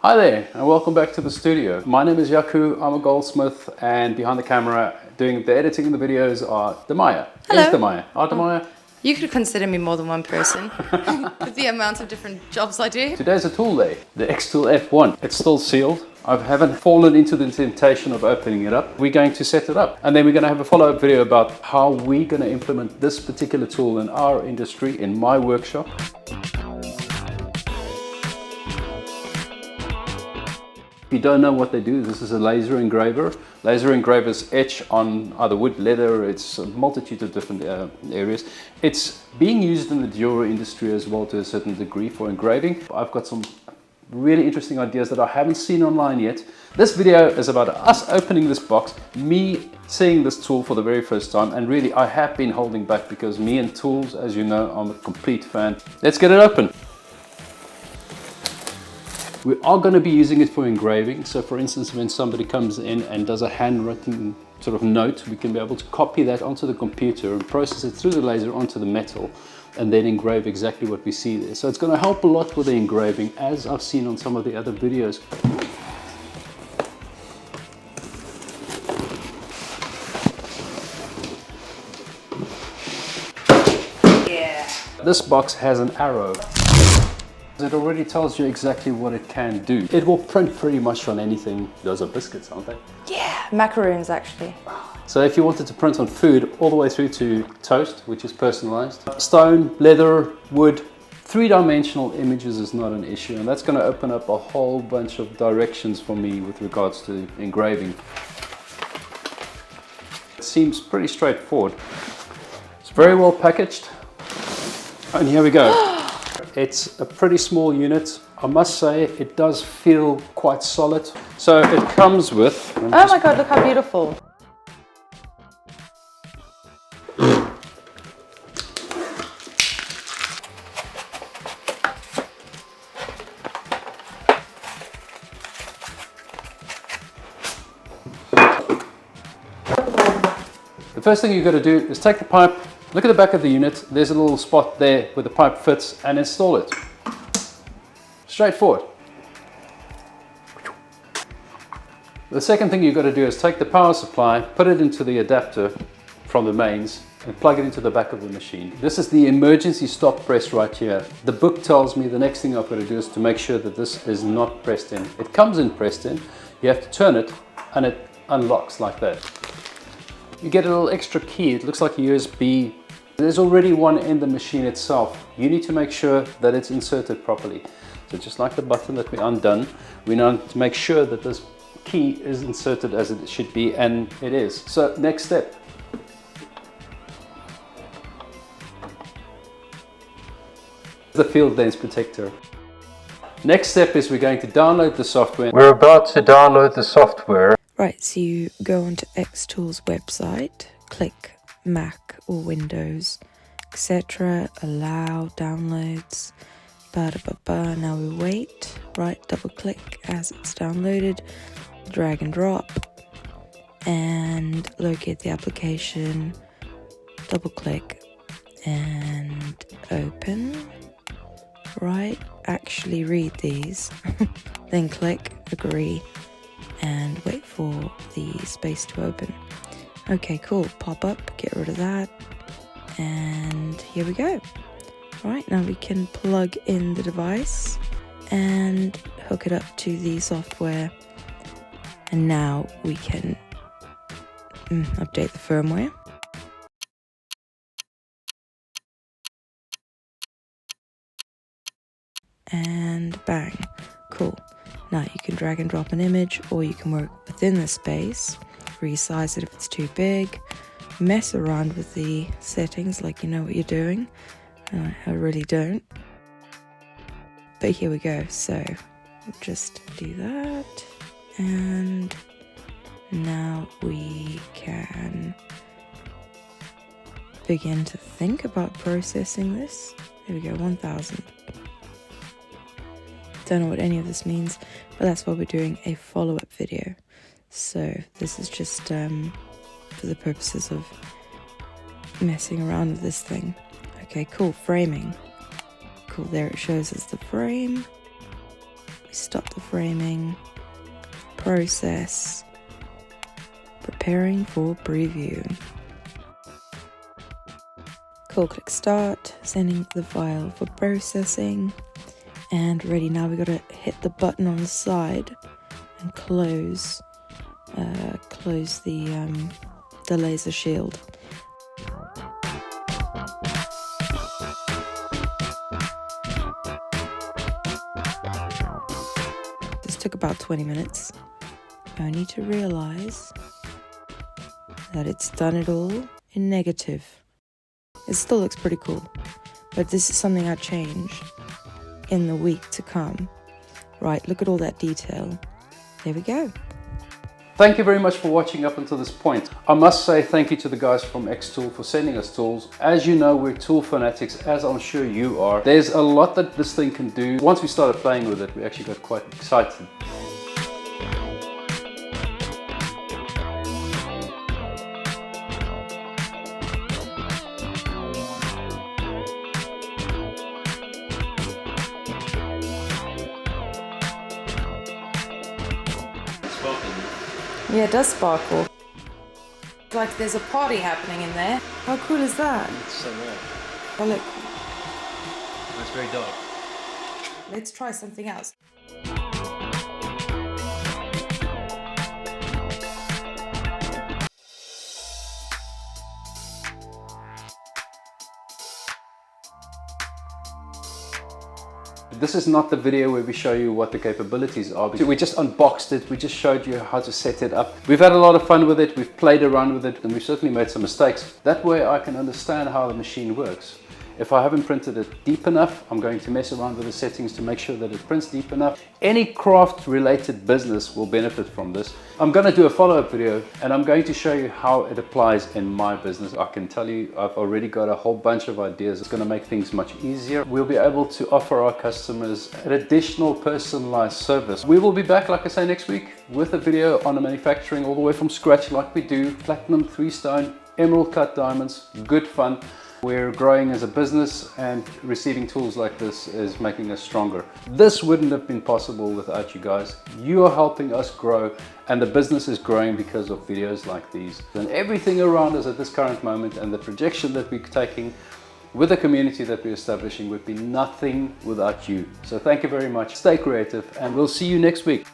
Hi there and welcome back to the studio. My name is Yaku, I'm a Goldsmith, and behind the camera doing the editing in the videos are Demaya. Hello. Here's Demaya. Demaya. You could consider me more than one person with the amount of different jobs I do. Today's a tool day, the xTool F1. It's still sealed. I haven't fallen into the temptation of opening it up. We're going to set it up and then we're going to have a follow-up video about how we're going to implement this particular tool in our industry, in my workshop. If you don't know what they do, this is a laser engraver. Laser engravers etch on either wood, leather, it's a multitude of different areas. It's being used in the jewelry industry as well to a certain degree for engraving. I've got some really interesting ideas that I haven't seen online yet. This video is about us opening this box, me seeing this tool for the very first time, and really I have been holding back because me and tools, as you know, I'm a complete fan. Let's get it open. We are going to be using it for engraving. So for instance, when somebody comes in and does a handwritten sort of note, we can be able to copy that onto the computer and process it through the laser onto the metal and then engrave exactly what we see there. So it's going to help a lot with the engraving, as I've seen on some of the other videos. Yeah. This box has an arrow. It already tells you exactly what it can do. It will print pretty much on anything. Those are biscuits, aren't they? Yeah, macaroons actually. So if you wanted to print on food all the way through to toast, which is personalized, stone, leather, wood, three-dimensional images is not an issue, and that's going to open up a whole bunch of directions for me with regards to engraving. It seems pretty straightforward. It's very well packaged. And here we go. It's a pretty small unit. I must say it does feel quite solid. So it comes with... Oh my god, look how beautiful. The first thing you've got to do is take the pipe, look at the back of the unit, there's a little spot there where the pipe fits, and install it. Straightforward. The second thing you've got to do is take the power supply, put it into the adapter from the mains, and plug it into the back of the machine. This is the emergency stop press right here. The book tells me the next thing I've got to do is to make sure that this is not pressed in. It comes in pressed in, you have to turn it, and it unlocks like that. You get a little extra key, it looks like a USB. There's already one in the machine itself. You need to make sure that it's inserted properly. So just like the button that we undone, we now need to make sure that this key is inserted as it should be, and it is. So next step. The field lens protector. Next step is we're going to download the software. We're about to download the software. Right, so you go onto xTool's website, click Mac or Windows, etc. Allow downloads. Now we wait. Right, double click as it's downloaded, drag and drop, and locate the application. Double click and open. Right, actually read these, then click agree and wait for the space to open. Okay, cool, pop up, get rid of that, and here we go. Right, now we can plug in the device and hook it up to the software, and now we can update the firmware. And bang, cool. Now you can drag and drop an image, or you can work within the space, resize it if it's too big, mess around with the settings like you know what you're doing. I really don't. But here we go, so we'll just do that, and now we can begin to think about processing this. There we go, 1000. Don't know what any of this means, but that's why we're doing a follow-up video. So this is just for the purposes of messing around with this thing. Okay, cool, framing. Cool, there it shows us the frame. Stop the framing, process, preparing for preview. Cool, click start, sending the file for processing, and ready. Now we gotta hit the button on the side and close the laser shield. This took about 20 minutes, only to realize that it's done it all in negative. It still looks pretty cool, but this is something I change in the week to come. Right, look at all that detail. There we go. Thank you very much for watching up until this point. I must say thank you to the guys from xTool for sending us tools. As you know, we're tool fanatics, as I'm sure you are. There's a lot that this thing can do. Once we started playing with it, we actually got quite excited. Yeah, it does sparkle. It's like there's a party happening in there. How cool is that? It's so rare. Oh look, It's very dark. let's try something else. This is not the video where we show you what the capabilities are. We just unboxed it, we just showed you how to set it up. We've had a lot of fun with it, we've played around with it, and we've certainly made some mistakes. That way I can understand how the machine works. If I haven't printed it deep enough, I'm going to mess around with the settings to make sure that it prints deep enough. Any craft related business will benefit from this. I'm going to do a follow-up video and I'm going to show you how it applies in my business. I can tell you I've already got a whole bunch of ideas. It's going to make things much easier. We'll be able to offer our customers an additional personalized service. We will be back, like I say, next week with a video on the manufacturing all the way from scratch like we do. Platinum, 3-stone, emerald cut diamonds, good fun. We're growing as a business and receiving tools like this is making us stronger. This wouldn't have been possible without you guys. You are helping us grow and the business is growing because of videos like these. And everything around us at this current moment and the projection that we're taking with the community that we're establishing would be nothing without you. So thank you very much. Stay creative and we'll see you next week.